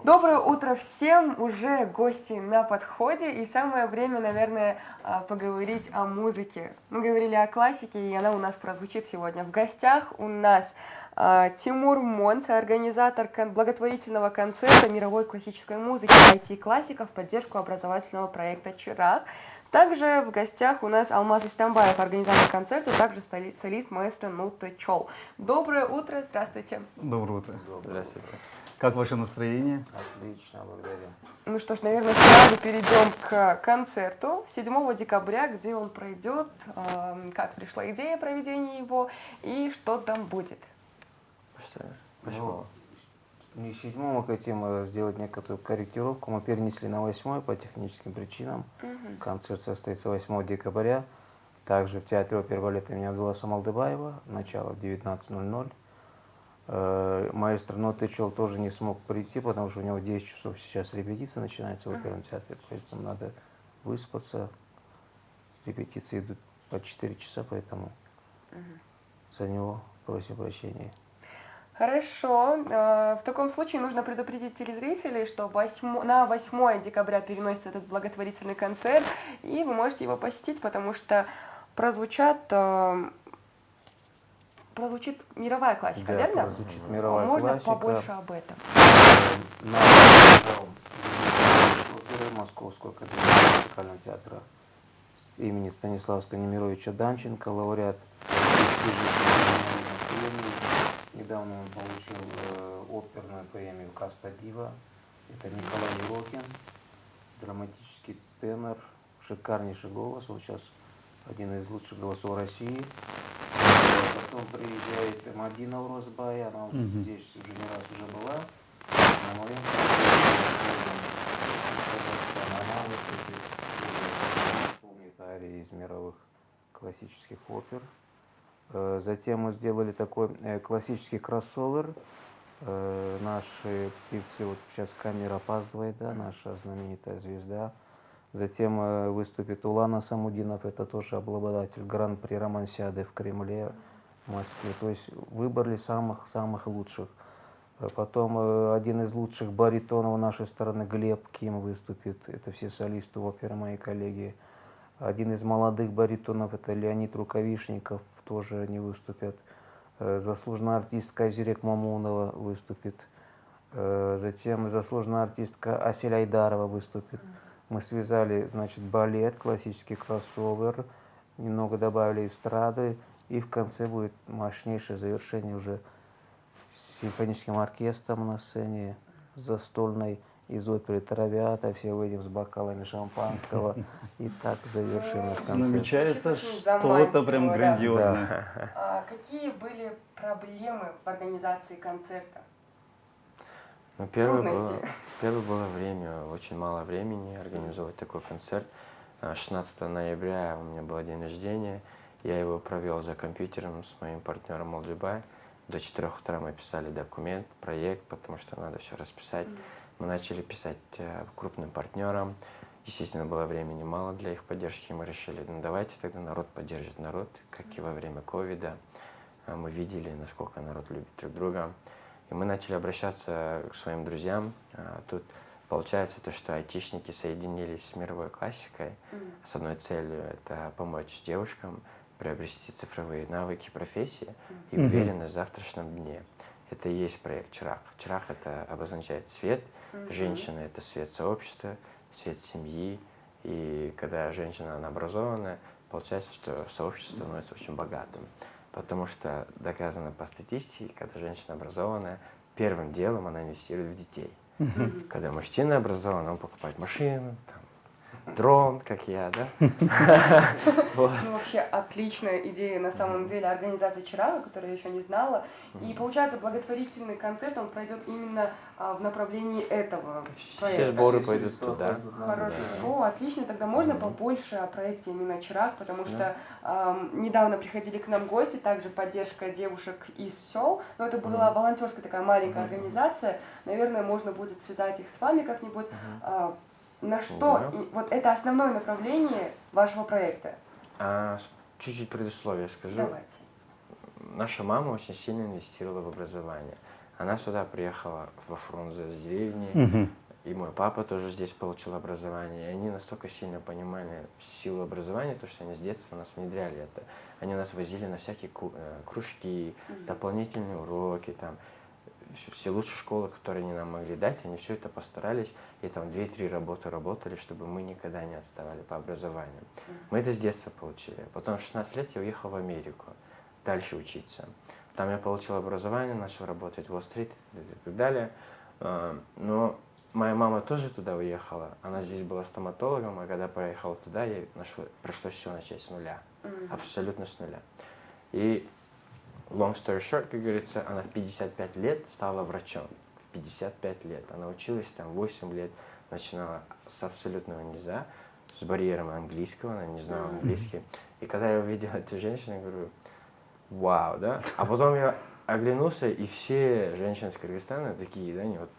Доброе утро всем, уже гости на подходе, и самое время, наверное, поговорить о музыке. Мы говорили о классике, и она у нас прозвучит сегодня. В гостях у нас Тимур Монц, организатор благотворительного концерта мировой классической музыки IT-классика в поддержку образовательного проекта «Чирак». Также в гостях у нас Алмаз Истамбаев, организатор концерта, также солист маэстро Нута Чол. Доброе утро, здравствуйте. Доброе утро. Здравствуйте. Как ваше настроение? Отлично, благодарю. Ну что ж, наверное, сразу перейдем к концерту 7 декабря, где он пройдет, как пришла идея проведения его и что там будет. Почему? Не 7 хотим сделать некоторую корректировку. Мы перенесли на 8 по техническим причинам. Концерт состоится 8 декабря. Также в театре оперы и балета имени Абдулласа Малдыбаева. Начало в 19:00. Маэстро Нута Чол тоже не смог прийти, потому что у него в 10 часов сейчас репетиция начинается в оперном театре. Поэтому надо выспаться. Репетиции идут по 4 часа, поэтому за него просим прощения. Хорошо. В таком случае нужно предупредить телезрителей, что на 8 декабря переносится этот благотворительный концерт, и вы можете его посетить, потому что прозвучит мировая классика, Да, верно? прозвучит мировая Можно классика. побольше об этом? На оперы Московского академического музыкального театра имени Станиславского Немировича Данченко, лауреат премии. Недавно он получил оперную премию «Каста Дива». Это Николай Ерокин, драматический тенор, шикарнейший голос. Он сейчас один из лучших голосов России. Потом приезжает Мадина Урозбай, она здесь уже не раз уже была. На моем она выступит арии из мировых классических опер. Затем мы сделали такой классический кроссовер. Наши певцы, вот сейчас камера опаздывает, да, наша знаменитая звезда. Затем выступит Улан Асамудинов, это тоже обладатель гран-при Романсиады в Кремле, в Москве. То есть выбрали самых лучших. Потом один из лучших баритонов нашей страны Глеб Ким выступит. Это все солисты оперы, мои коллеги. Один из молодых баритонов это Леонид Рукавишников, тоже они выступят. Заслуженная артистка Азирек Мамунова выступит. Затем заслуженная артистка Асель Айдарова выступит. Мы связали, значит, балет, классический кроссовер, немного добавили эстрады, и в конце будет мощнейшее завершение уже с симфоническим оркестром на сцене, застольной из оперы «Травиата», все выйдем с бокалами шампанского, и так завершим наш концерт. Намечается что-то прям грандиозное. Да. Какие были проблемы в организации концерта? Ну, первое было время, очень мало времени организовать такой концерт. 16 ноября у меня был день рождения, я его провел за компьютером с моим партнером Малдыбай. До 4 утра мы писали документ, проект, потому что надо все расписать. Мы начали писать крупным партнерам. Естественно, было времени мало для их поддержки. Мы решили, ну давайте тогда народ поддержит народ, как и во время ковида. Мы видели, насколько народ любит друг друга. И мы начали обращаться к своим друзьям. Тут получается то, что айтишники соединились с мировой классикой с одной целью – это помочь девушкам приобрести цифровые навыки, профессии и уверенность в завтрашнем дне. Это и есть проект «Чирак». «Чирак» – это обозначает свет, женщина – это свет сообщества, свет семьи. И когда женщина она образованная, получается, что сообщество становится очень богатым. Потому что доказано по статистике, когда женщина образованная, первым делом она инвестирует в детей. Когда мужчина образован, он покупает машину, там, дрон, как я, да? Ну, вообще отличная идея на самом деле организации «Чирага», которую я еще не знала. И получается, благотворительный концерт, он пройдет именно в направлении этого Все проекта. сборы пойдут туда. Хорошо. О, отлично. Тогда можно побольше о проекте именно «Чираг», потому что недавно приходили к нам гости, также поддержка девушек из сел. Но это была волонтерская такая маленькая организация. Наверное, можно будет связать их с вами как-нибудь. На что? Вот это основное направление вашего проекта. Чуть-чуть предусловие скажу. Давайте. Наша мама очень сильно инвестировала в образование. Она сюда приехала во Фрунзе с деревни, и мой папа тоже здесь получил образование. И они настолько сильно понимали силу образования, то, что они с детства нас внедряли это. Они нас возили на всякие кружки, дополнительные уроки, там, все лучшие школы, которые они нам могли дать, они все это постарались, и там 2-3 работы работали, чтобы мы никогда не отставали по образованию. Мы это с детства получили. Потом в 16 лет я уехал в Америку дальше учиться. Там я получил образование, начал работать в Уолл-стрит и так далее. Но моя мама тоже туда уехала. Она здесь была стоматологом, а когда поехала туда, ей пришлось все начать с нуля. Абсолютно с нуля. И long story short, как говорится, она в 55 лет стала врачом. 55 лет. Она училась там 8 лет, начинала с абсолютного низа, с барьером английского, она не знала английский. И когда я увидел эту женщину, я говорю, вау, да? А потом я оглянулся, и все женщины из Кыргызстана такие, да, они вот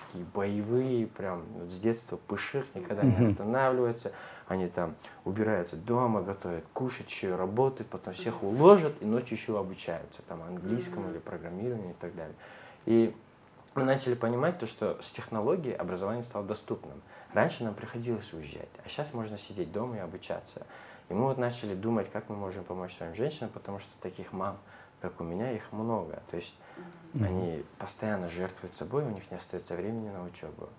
такие боевые, прям вот с детства пыших, никогда не останавливаются. Они там убираются дома, готовят кушать, еще и работают, потом всех уложат и ночью еще обучаются там английскому или программированию и так далее. И мы начали понимать то, что с технологией образование стало доступным. Раньше нам приходилось уезжать, а сейчас можно сидеть дома и обучаться. И мы вот начали думать, как мы можем помочь своим женщинам, потому что таких мам, как у меня, их много. То есть они постоянно жертвуют собой, у них не остается времени на учебу.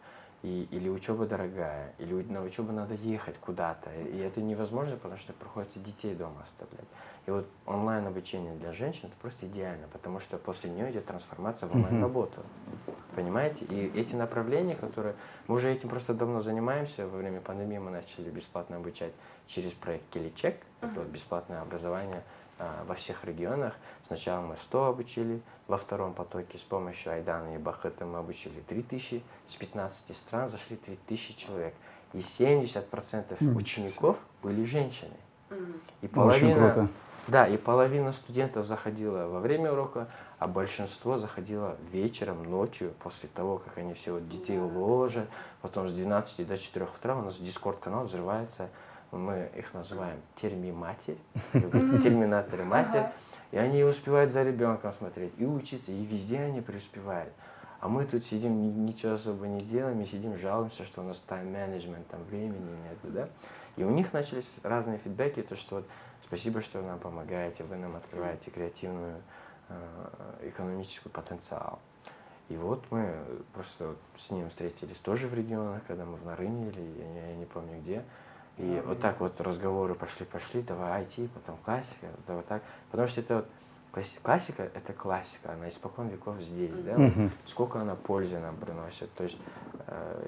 Или учеба дорогая, или на учебу надо ехать куда-то. И это невозможно, потому что приходится детей дома оставлять. И вот онлайн-обучение для женщин это просто идеально, потому что после нее идет трансформация в онлайн-работу. Понимаете? И эти направления, которые... Мы уже этим просто давно занимаемся. Во время пандемии мы начали бесплатно обучать через проект Келичек. Это вот бесплатное образование во всех регионах. Сначала мы 100 обучили, во втором потоке с помощью Айдана и Бахыта мы обучили 3000, с 15 стран зашли 3000 человек. И 70% учеников были женщины. И половина, да, и половина студентов заходила во время урока, а большинство заходило вечером, ночью, после того, как они все вот детей уложат, потом с 12 до 4 утра у нас Дискорд-канал взрывается. Мы их называем термиматерь, терминаторы матерь, и они успевают за ребенком смотреть, и учиться, и везде они преуспевают. А мы тут сидим, ничего особо не делаем, и сидим, жалуемся, что у нас тайм-менеджмент, там времени нет, да? И у них начались разные фидбэки, то что вот, спасибо, что вы нам помогаете, вы нам открываете креативную, экономический потенциал. И вот мы просто вот с ним встретились тоже в регионах, когда мы в Нарыне или я не помню где. И вот так вот разговоры пошли, давай IT, потом классика, давай так. Потому что это вот классика – это классика, она испокон веков здесь, да? Вот сколько она пользы нам приносит. То есть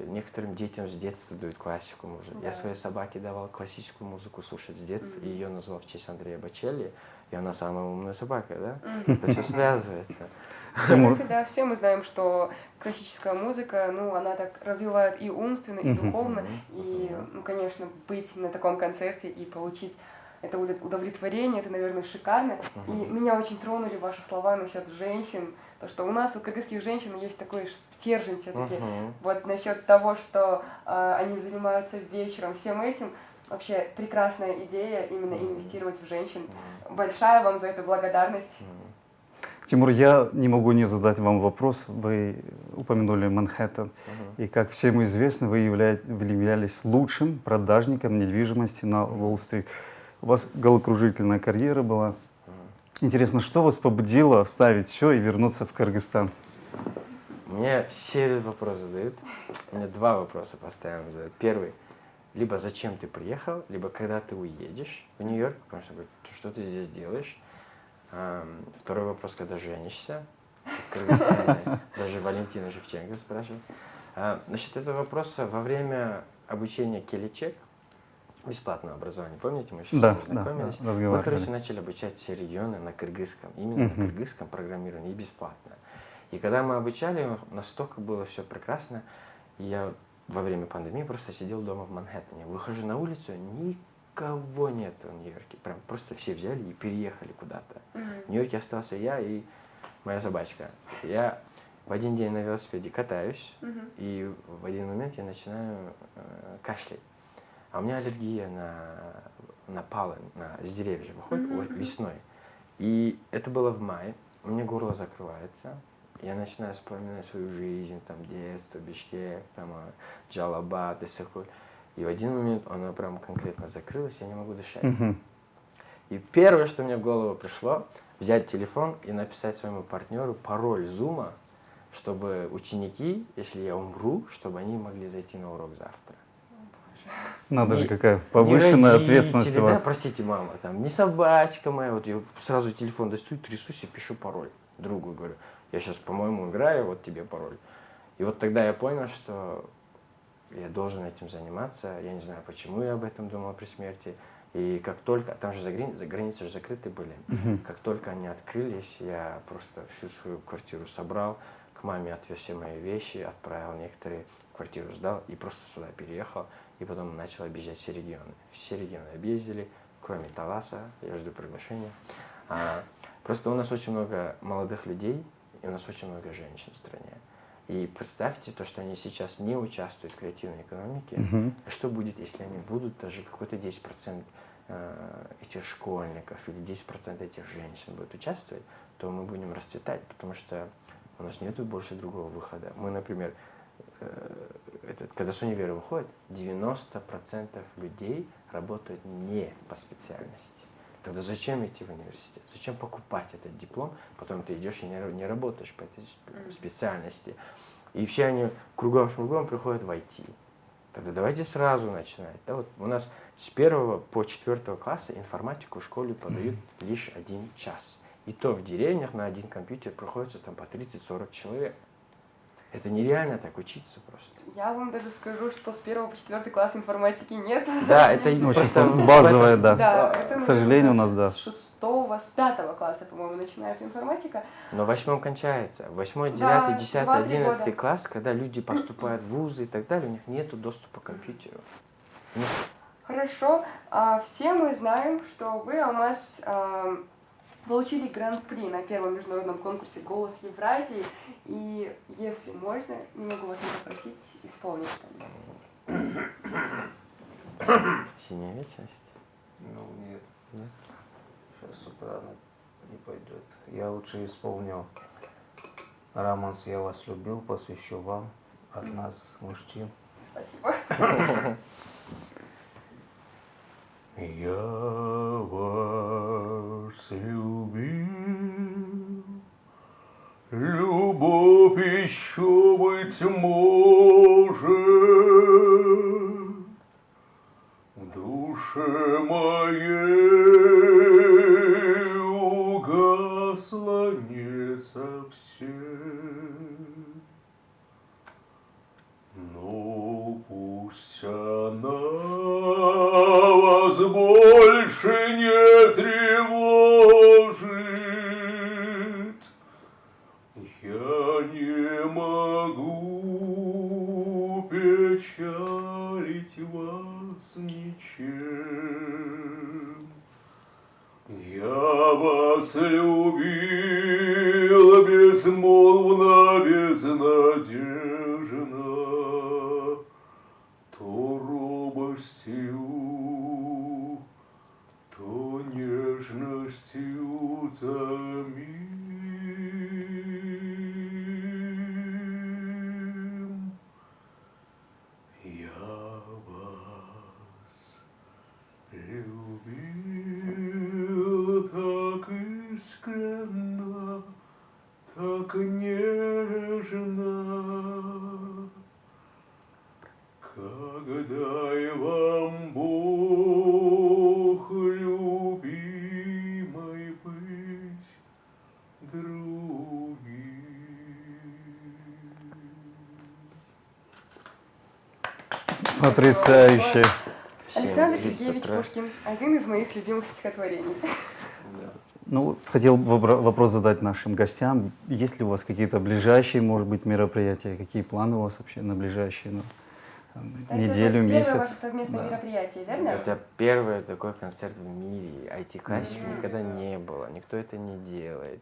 некоторым детям с детства дают классику музыку. Я своей собаке давал классическую музыку слушать с детства, и ее назвал в честь Андрея Бочелли, и она самая умная собака, да? Это все связывается. Кстати, да, все мы знаем, что классическая музыка, ну, она так развивает и умственно, и духовно, и, ну, конечно, быть на таком концерте и получить это удовлетворение, это, наверное, шикарно. И меня очень тронули ваши слова насчет женщин, то, что у нас, у кыргызских женщин, есть такой стержень все-таки. Вот насчет того, что они занимаются вечером всем этим, вообще прекрасная идея именно инвестировать в женщин. Большая вам за это благодарность. Тимур, я не могу не задать вам вопрос. Вы упомянули Манхэттен. И, как всем известно, вы являлись лучшим продажником недвижимости на Уолл-стрит. У вас головокружительная карьера была. Интересно, что вас побудило оставить все и вернуться в Кыргызстан? Мне все этот вопрос задают. Мне два вопроса постоянно задают. Первый. Либо зачем ты приехал, либо когда ты уедешь в Нью-Йорк, потому что что ты здесь делаешь. Второй вопрос, когда женишься в Кыргызстане. Даже Валентина Шевченко спрашивает. Насчет этого вопроса, во время обучения Келичек, бесплатное образование, помните, мы сейчас познакомились? Да, мы, короче, начали обучать все регионы на кыргызском, именно на кыргызском программировании, и бесплатно. И когда мы обучали, настолько было все прекрасно, и я во время пандемии просто сидел дома в Манхэттене, выхожу на улицу, никого нет в Нью-Йорке. Прям просто все взяли и переехали куда-то. В Нью-Йорке остался я и моя собачка. Я в один день на велосипеде катаюсь, и в один момент я начинаю кашлять. А у меня аллергия на полlen, с деревьев выходит весной. И это было в мае. У меня горло закрывается. я начинаю вспоминать свою жизнь, там, детство, Бишкек, там, Джалабад, Иссык-Куль. И в один момент оно прям конкретно закрылось, я не могу дышать. И первое, что мне в голову пришло, взять телефон и написать своему партнеру пароль Зума, чтобы ученики, если я умру, чтобы они могли зайти на урок завтра. Надо же, Не- какая не повышенная родители, ответственность у да, вас. простите, мама, там, не собачка моя, вот я сразу телефон достаю, трясусь и пишу пароль другу, говорю, я сейчас, по-моему, играю, вот тебе пароль. И вот тогда я понял, что я должен этим заниматься, я не знаю, почему я об этом думал при смерти. И как только, там же границы же закрыты были, как только они открылись, я просто всю свою квартиру собрал, к маме отвез все мои вещи, отправил некоторые, квартиру сдал и просто сюда переехал. И потом начал объезжать все регионы. Все регионы объездили, кроме Таласа, я жду приглашения. Просто у нас очень много молодых людей, и у нас очень много женщин в стране. И представьте то, что они сейчас не участвуют в креативной экономике. Что будет, если они будут даже какой-то 10% этих школьников или 10% этих женщин будут участвовать, то мы будем расцветать, потому что у нас нет больше другого выхода. Мы, например, когда с универа выходит, 90% людей работают не по специальности. Тогда зачем идти в университет? Зачем покупать этот диплом? Потом ты идешь и не работаешь по этой специальности. И все они кругом-шмугом приходят в IT. Тогда давайте сразу начинать. Да, вот у нас с 1 по 4 класса информатику в школе подают лишь 1 час. И то в деревнях на один компьютер приходится там по 30-40 человек. Это нереально так учиться просто. Я вам даже скажу, что с 1 по 4 класс информатики нет. Да, это Очень просто базовая, да. Да, это, К сожалению, у нас, да. С 6-го, с 5 класса, по-моему, начинается информатика. Но в 8 кончается. 8, 9, Да, 10, 2-3 11 года. класс, когда люди поступают в вузы и так далее, у них нет доступа к компьютеру. Ну, Хорошо. Все мы знаем, что вы, Алмаз, получили гран-при на первом международном конкурсе «Голос Евразии». И, если можно, не могу вас не попросить исполнить что-нибудь. Синяя вечность. Ну, нет. Сейчас с утра не пойдет. Я лучше исполню романс «Я вас любил», посвящу вам от нас, мужчин. Спасибо. Я вас любил, любовь еще, быть может, в душе моей угасла не совсем. Но пусть она вас больше не тревожит, я не могу печалить вас ничем. Я вас любил безмолвно, безнадежно, то робостью, то нежностью томим. Я вас любил так искренно, так нежно, когда и вам Бог любимой быть другим. Потрясающе. Александр Семь, Сергеевич 10 утра. Пушкин. Один из моих любимых стихотворений. Ну, хотел вопрос задать нашим гостям. Есть ли у вас какие-то ближайшие, может быть, мероприятия? Какие планы у вас вообще на ближайшие, Кстати, неделю, это месяц? первое ваше совместное Да. мероприятие, верно? Это первый такой концерт в мире. IT-классик Мгм. никогда не было, никто это не делает.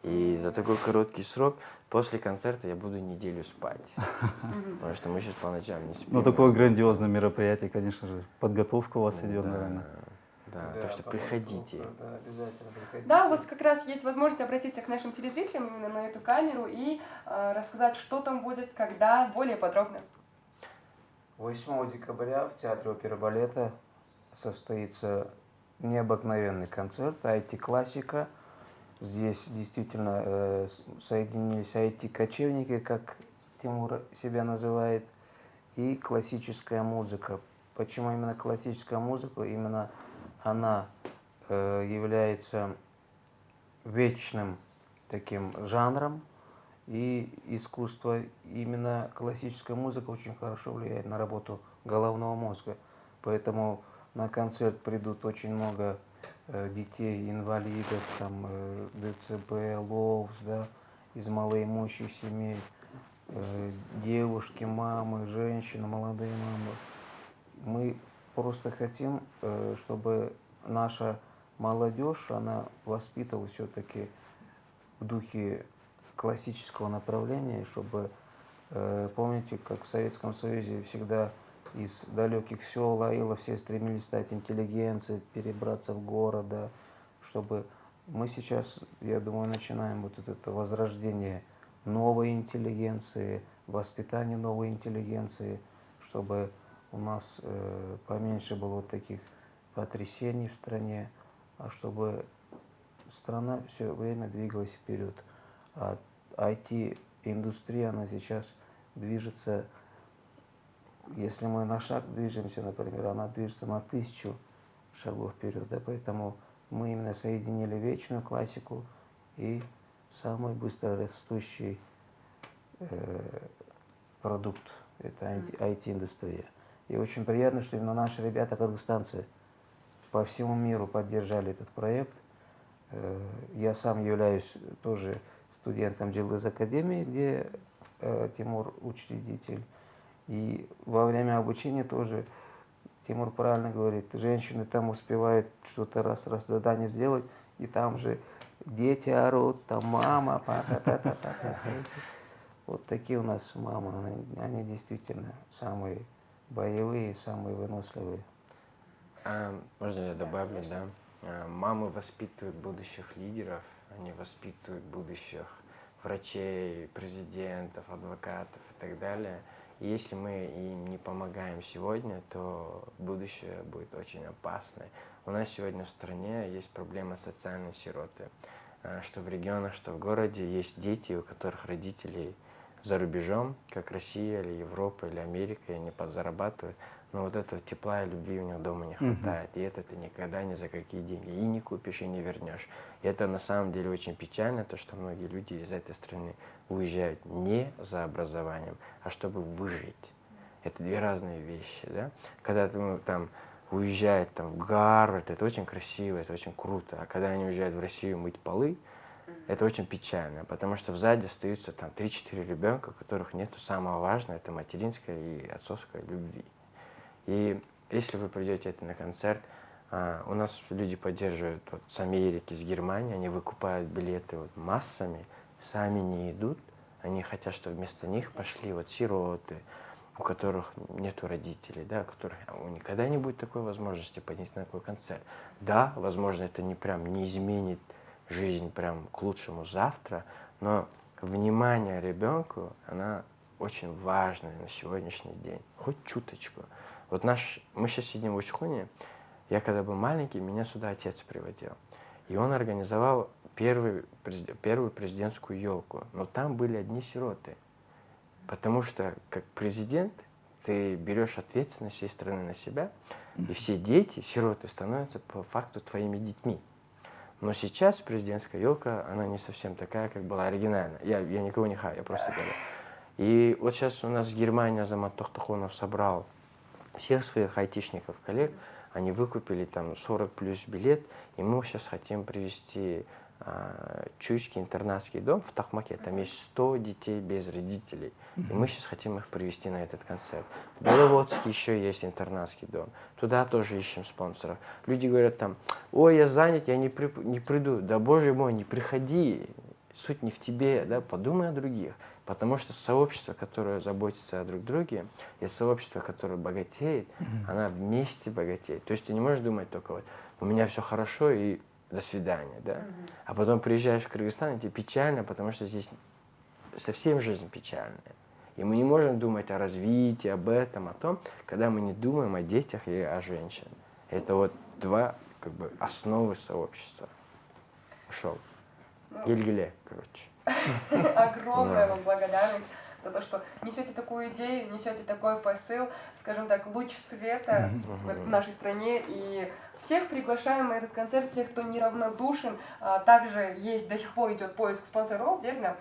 И за такой короткий срок после концерта я буду неделю спать. Потому что мы сейчас по ночам не спим. Ну, такое грандиозное мероприятие, конечно же, подготовка у вас идет, наверное. Да, так что приходите. Да, обязательно приходите. Да, у вас как раз есть возможность обратиться к нашим телезрителям именно на эту камеру и рассказать, что там будет, когда, более подробно. 8 декабря в Театре оперы и балета состоится необыкновенный концерт IT-классика. Здесь действительно соединились IT-кочевники, как Тимур себя называет, и классическая музыка. Почему именно классическая музыка? Именно она является вечным таким жанром, и искусство, именно классическая музыка очень хорошо влияет на работу головного мозга. Поэтому на концерт придут очень много детей, инвалидов, там, ДЦП, ЛОВС, да, из малоимущих семей, девушки, мамы, женщины, молодые мамы. Мы просто хотим, чтобы наша молодежь, она воспитывалась все-таки в духе классического направления, чтобы, помните, как в Советском Союзе всегда из далеких сел, аилов все стремились стать интеллигенцией, перебраться в город, да, чтобы мы сейчас, я думаю, начинаем вот это возрождение новой интеллигенции, воспитание новой интеллигенции, чтобы у нас поменьше было вот таких потрясений в стране, а чтобы страна все время двигалась вперед. А IT-индустрия, она сейчас движется, если мы на шаг движемся, например, она движется на 1000 шагов вперед. Да, поэтому мы именно соединили вечную классику и самый быстро растущий продукт. Это IT-индустрия. И очень приятно, что именно наши ребята, кыргызстанцы, по всему миру поддержали этот проект. Я сам являюсь тоже студентом Джилдыз Академии, где Тимур учредитель. И во время обучения тоже Тимур правильно говорит, женщины там успевают что-то раз задание сделать, и там же дети орут, там мама, папа. Вот такие у нас мамы, они действительно самые боевые, самые выносливые. Можно я добавлю, да? Мамы воспитывают будущих лидеров, они воспитывают будущих врачей, президентов, адвокатов и так далее. И если мы им не помогаем сегодня, то будущее будет очень опасное. У нас сегодня в стране есть проблема социальной сироты. Что в регионах, что в городе есть дети, у которых родителей за рубежом, как Россия или Европа или Америка, и они подзарабатывают. Но вот этого тепла и любви у них дома не хватает. И это ты никогда ни за какие деньги и не купишь, и не вернешь. И это на самом деле очень печально, то, что многие люди из этой страны уезжают не за образованием, а чтобы выжить. Это две разные вещи, да? Когда там уезжают там, в Гарвард, это очень красиво, это очень круто. А когда они уезжают в Россию мыть полы, это очень печально, потому что сзади остаются там 3-4 ребенка, у которых нету самого важного, это материнской и отцовской любви. И если вы придете на концерт, у нас люди поддерживают вот, с Америки, с Германии, они выкупают билеты вот, массами, сами не идут, они хотят, чтобы вместо них пошли вот сироты, у которых нету родителей, да, у которых никогда не будет такой возможности пойти на такой концерт. Да, возможно, это не изменит жизнь прям к лучшему завтра, но внимание ребенку, она очень важная на сегодняшний день, хоть чуточку. Вот мы сейчас сидим в Учхуне, я когда был маленький, меня сюда отец приводил. И он организовал первую президентскую елку. Но там были одни сироты. Потому что как президент ты берешь ответственность всей страны на себя, и все дети, сироты, становятся по факту твоими детьми. Но сейчас президентская елка, она не совсем такая, как была оригинальная. Я никого не хаю, я просто говорю. И вот сейчас у нас в Германии Азамат Тохтахонов собрал всех своих айтишников, коллег, они выкупили там 40 плюс билет, и мы сейчас хотим привезти Чуйский интернатский дом в Тахмаке. Там есть 100 детей без родителей. И мы сейчас хотим их привезти на этот концерт. В Беловодске еще есть интернатский дом. Туда тоже ищем спонсоров. Люди говорят там, ой, я занят, я не приду. Да, боже мой, не приходи. Суть не в тебе, да, подумай о других. Потому что сообщество, которое заботится о друг друге, и сообщество, которое богатеет, она вместе богатеет. То есть ты не можешь думать только вот у меня все хорошо и до свидания, да? А потом приезжаешь в Кыргызстан, и тебе печально, потому что здесь совсем жизнь печальная. И мы не можем думать о развитии, об этом, о том, когда мы не думаем о детях и о женщинах. Это вот два как бы основы сообщества. Ушел. Гильгиле, короче. Огромная вам благодарность за то, что несете такую идею, несете такой посыл, скажем так, луч света в нашей стране. И всех приглашаем на этот концерт, тех, кто неравнодушен. Также есть, до сих пор идет поиск спонсоров, верно?